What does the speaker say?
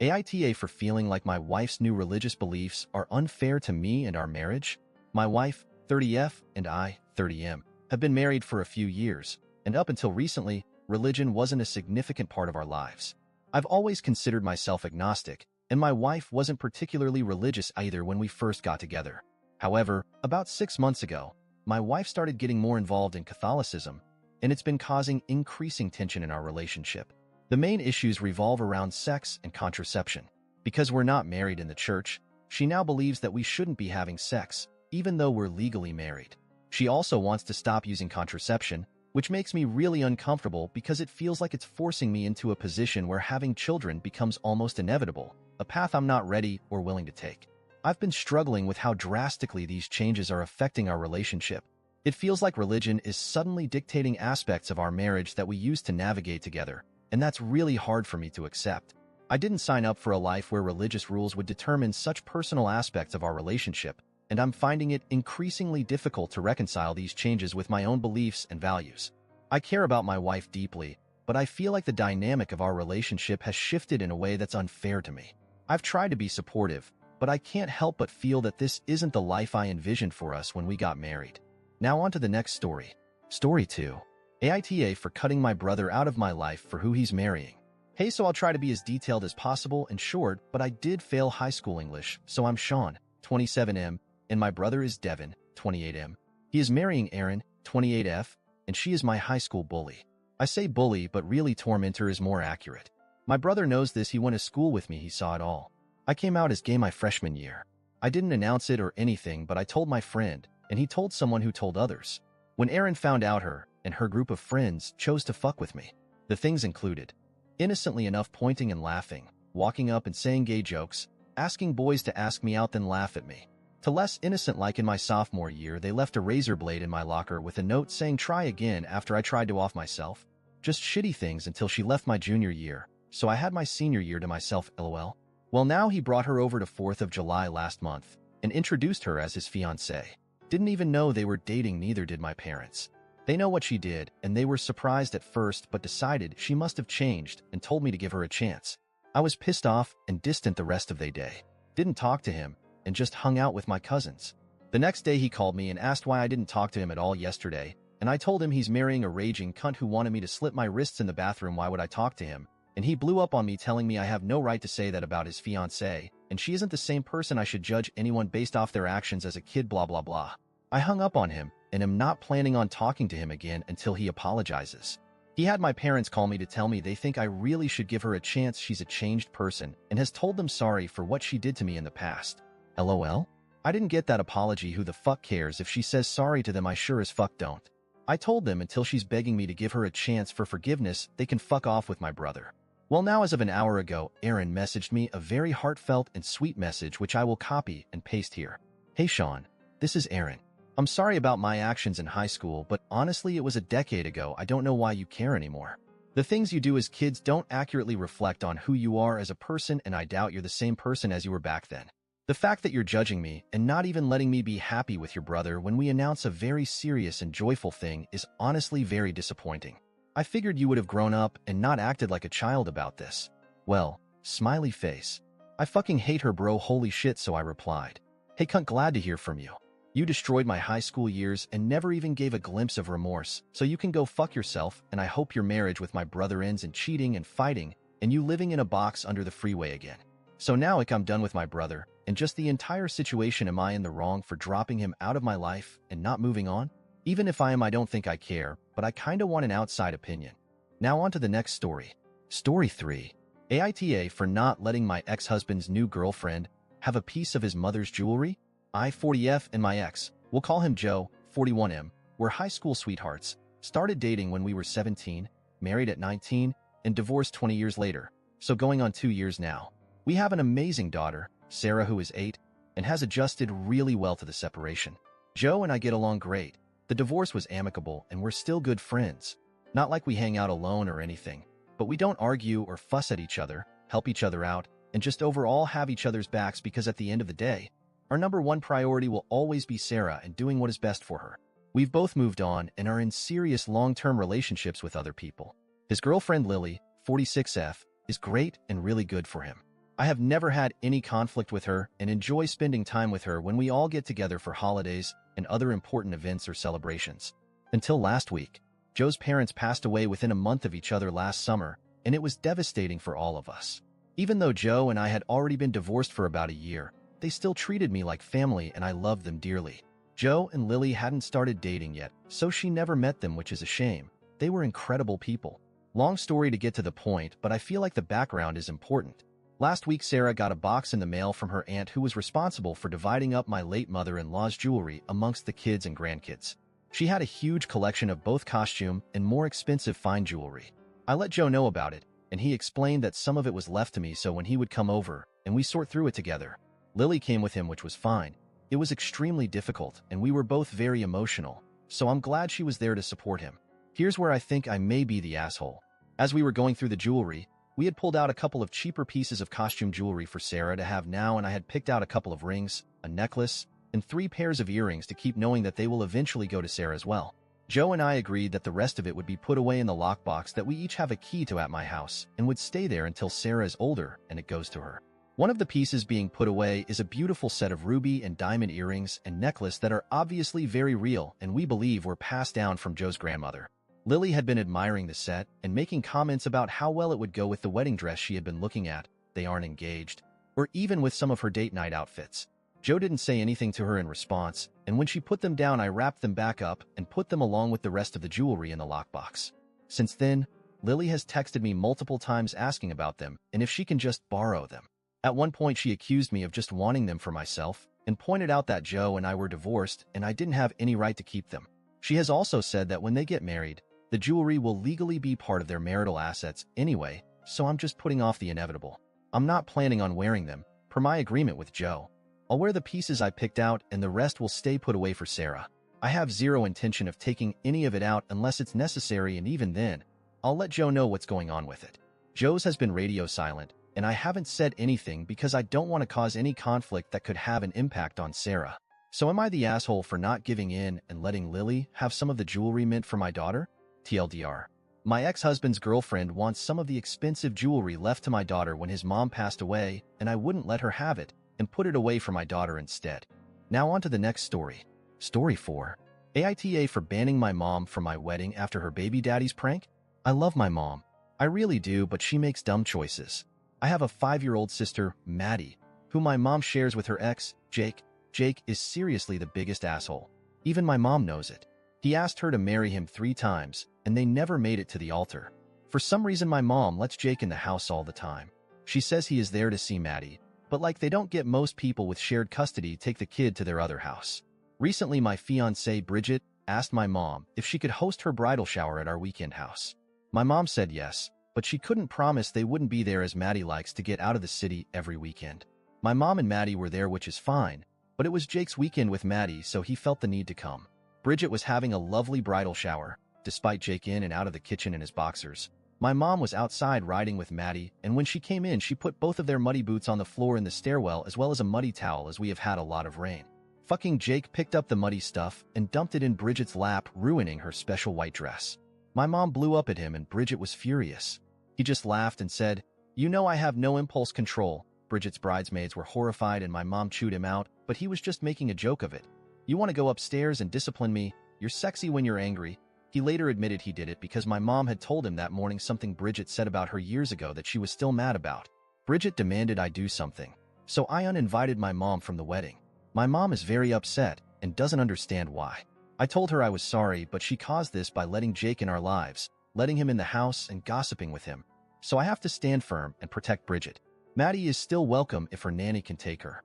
AITA for feeling like my wife's new religious beliefs are unfair to me and our marriage. My wife, 30F, and I, 30M, have been married for a few years, and up until recently, religion wasn't a significant part of our lives. I've always considered myself agnostic, and my wife wasn't particularly religious either when we first got together. However, about 6 months ago, my wife started getting more involved in Catholicism, and it's been causing increasing tension in our relationship. The main issues revolve around sex and contraception. Because we're not married in the church, she now believes that we shouldn't be having sex, even though we're legally married. She also wants to stop using contraception, which makes me really uncomfortable because it feels like it's forcing me into a position where having children becomes almost inevitable, a path I'm not ready or willing to take. I've been struggling with how drastically these changes are affecting our relationship. It feels like religion is suddenly dictating aspects of our marriage that we used to navigate together, and that's really hard for me to accept. I didn't sign up for a life where religious rules would determine such personal aspects of our relationship, and I'm finding it increasingly difficult to reconcile these changes with my own beliefs and values. I care about my wife deeply, but I feel like the dynamic of our relationship has shifted in a way that's unfair to me. I've tried to be supportive, but I can't help but feel that this isn't the life I envisioned for us when we got married. Now on to the next story. Story 2. AITA for cutting my brother out of my life for who he's marrying. Hey, so I'll try to be as detailed as possible and short, but I did fail high school English, so I'm Sean, 27M, and my brother is Devin, 28M. He is marrying Erin, 28F, and she is my high school bully. I say bully, but really tormentor is more accurate. My brother knows this. He went to school with me. He saw it all. I came out as gay my freshman year. I didn't announce it or anything, but I told my friend, and he told someone who told others. When Erin found out, her and her group of friends chose to fuck with me. The things included, innocently enough, pointing and laughing, walking up and saying gay jokes, asking boys to ask me out then laugh at me. To less innocent, like in my sophomore year, they left a razor blade in my locker with a note saying try again after I tried to off myself. Just shitty things until she left my junior year, so I had my senior year to myself, lol. Well, now he brought her over to 4th of July last month and introduced her as his fiancée. Didn't even know they were dating, neither did my parents. They know what she did, and they were surprised at first but decided she must have changed and told me to give her a chance. I was pissed off and distant the rest of the day. Didn't talk to him and just hung out with my cousins. The next day he called me and asked why I didn't talk to him at all yesterday, and I told him he's marrying a raging cunt who wanted me to slit my wrists in the bathroom. Why would I talk to him? And he blew up on me, telling me I have no right to say that about his fiancée, and she isn't the same person. I should judge anyone based off their actions as a kid, blah blah blah. I hung up on him and am not planning on talking to him again until he apologizes. He had my parents call me to tell me they think I really should give her a chance. She's a changed person and has told them sorry for what she did to me in the past. LOL? I didn't get that apology. Who the fuck cares if she says sorry to them? I sure as fuck don't. I told them until she's begging me to give her a chance for forgiveness, they can fuck off with my brother. Well, now as of an hour ago, Erin messaged me a very heartfelt and sweet message which I will copy and paste here. Hey Sean, this is Erin. I'm sorry about my actions in high school, but honestly it was a decade ago. I don't know why you care anymore. The things you do as kids don't accurately reflect on who you are as a person, and I doubt you're the same person as you were back then. The fact that you're judging me and not even letting me be happy with your brother when we announce a very serious and joyful thing is honestly very disappointing. I figured you would have grown up and not acted like a child about this. Well, smiley face. I fucking hate her, bro, holy shit. So I replied, hey cunt, glad to hear from you. You destroyed my high school years and never even gave a glimpse of remorse, so you can go fuck yourself, and I hope your marriage with my brother ends in cheating and fighting and you living in a box under the freeway again. So now I'm done with my brother and just the entire situation. Am I in the wrong for dropping him out of my life and not moving on? Even if I am, I don't think I care, but I kinda want an outside opinion. Now on to the next story. Story 3. AITA for not letting my ex-husband's new girlfriend have a piece of his mother's jewelry. I, 40F, and my ex, we'll call him Joe, 41M, were high school sweethearts, started dating when we were 17, married at 19, and divorced 20 years later, so going on 2 years now. We have an amazing daughter, Sarah, who is 8, and has adjusted really well to the separation. Joe and I get along great. The divorce was amicable and we're still good friends. Not like we hang out alone or anything, but we don't argue or fuss at each other, help each other out, and just overall have each other's backs, because at the end of the day, our number one priority will always be Sarah and doing what is best for her. We've both moved on and are in serious long-term relationships with other people. His girlfriend Lily, 46F, is great and really good for him. I have never had any conflict with her and enjoy spending time with her when we all get together for holidays and other important events or celebrations. Until last week, Joe's parents passed away within a month of each other last summer, and it was devastating for all of us. Even though Joe and I had already been divorced for about a year, they still treated me like family and I loved them dearly. Joe and Lily hadn't started dating yet, so she never met them, which is a shame. They were incredible people. Long story to get to the point, but I feel like the background is important. Last week, Sarah got a box in the mail from her aunt who was responsible for dividing up my late mother-in-law's jewelry amongst the kids and grandkids. She had a huge collection of both costume and more expensive fine jewelry. I let Joe know about it, and he explained that some of it was left to me so when he would come over, and we sort through it together. Lily came with him, which was fine. It was extremely difficult, and we were both very emotional, so I'm glad she was there to support him. Here's where I think I may be the asshole. As we were going through the jewelry, we had pulled out a couple of cheaper pieces of costume jewelry for Sarah to have now, and I had picked out a couple of rings, a necklace, and 3 pairs of earrings to keep, knowing that they will eventually go to Sarah as well. Joe and I agreed that the rest of it would be put away in the lockbox that we each have a key to at my house and would stay there until Sarah is older and it goes to her. One of the pieces being put away is a beautiful set of ruby and diamond earrings and necklace that are obviously very real and we believe were passed down from Joe's grandmother. Lily had been admiring the set and making comments about how well it would go with the wedding dress she had been looking at. They aren't engaged, or even with some of her date night outfits. Joe didn't say anything to her in response, and when she put them down, I wrapped them back up and put them along with the rest of the jewelry in the lockbox. Since then, Lily has texted me multiple times asking about them and if she can just borrow them. At one point, she accused me of just wanting them for myself and pointed out that Joe and I were divorced and I didn't have any right to keep them. She has also said that when they get married, the jewelry will legally be part of their marital assets anyway, so I'm just putting off the inevitable. I'm not planning on wearing them, per my agreement with Joe. I'll wear the pieces I picked out and the rest will stay put away for Sarah. I have zero intention of taking any of it out unless it's necessary, and even then, I'll let Joe know what's going on with it. Joe's has been radio silent, and I haven't said anything because I don't want to cause any conflict that could have an impact on Sarah. So am I the asshole for not giving in and letting Lily have some of the jewelry meant for my daughter? TLDR. My ex-husband's girlfriend wants some of the expensive jewelry left to my daughter when his mom passed away, and I wouldn't let her have it and put it away for my daughter instead. Now on to the next story. Story 4. AITA for banning my mom from my wedding after her baby daddy's prank? I love my mom. I really do, but she makes dumb choices. I have a 5-year-old sister, Maddie, who my mom shares with her ex, Jake. Jake is seriously the biggest asshole. Even my mom knows it. He asked her to marry him 3 times, and they never made it to the altar. For some reason, my mom lets Jake in the house all the time. She says he is there to see Maddie, but like they don't get most people with shared custody take the kid to their other house. Recently, my fiancée, Bridget, asked my mom if she could host her bridal shower at our weekend house. My mom said yes, but she couldn't promise they wouldn't be there as Maddie likes to get out of the city every weekend. My mom and Maddie were there, which is fine, but it was Jake's weekend with Maddie, so he felt the need to come. Bridget was having a lovely bridal shower, despite Jake in and out of the kitchen in his boxers. My mom was outside riding with Maddie, and when she came in, she put both of their muddy boots on the floor in the stairwell as well as a muddy towel, as we have had a lot of rain. Fucking Jake picked up the muddy stuff and dumped it in Bridget's lap, ruining her special white dress. My mom blew up at him and Bridget was furious. He just laughed and said, "You know I have no impulse control." Bridget's bridesmaids were horrified and my mom chewed him out, but he was just making a joke of it. "You want to go upstairs and discipline me? You're sexy when you're angry." He later admitted he did it because my mom had told him that morning something Bridget said about her years ago that she was still mad about. Bridget demanded I do something, so I uninvited my mom from the wedding. My mom is very upset and doesn't understand why. I told her I was sorry, but she caused this by letting Jake in our lives, letting him in the house and gossiping with him. So I have to stand firm and protect Bridget. Maddie is still welcome if her nanny can take her.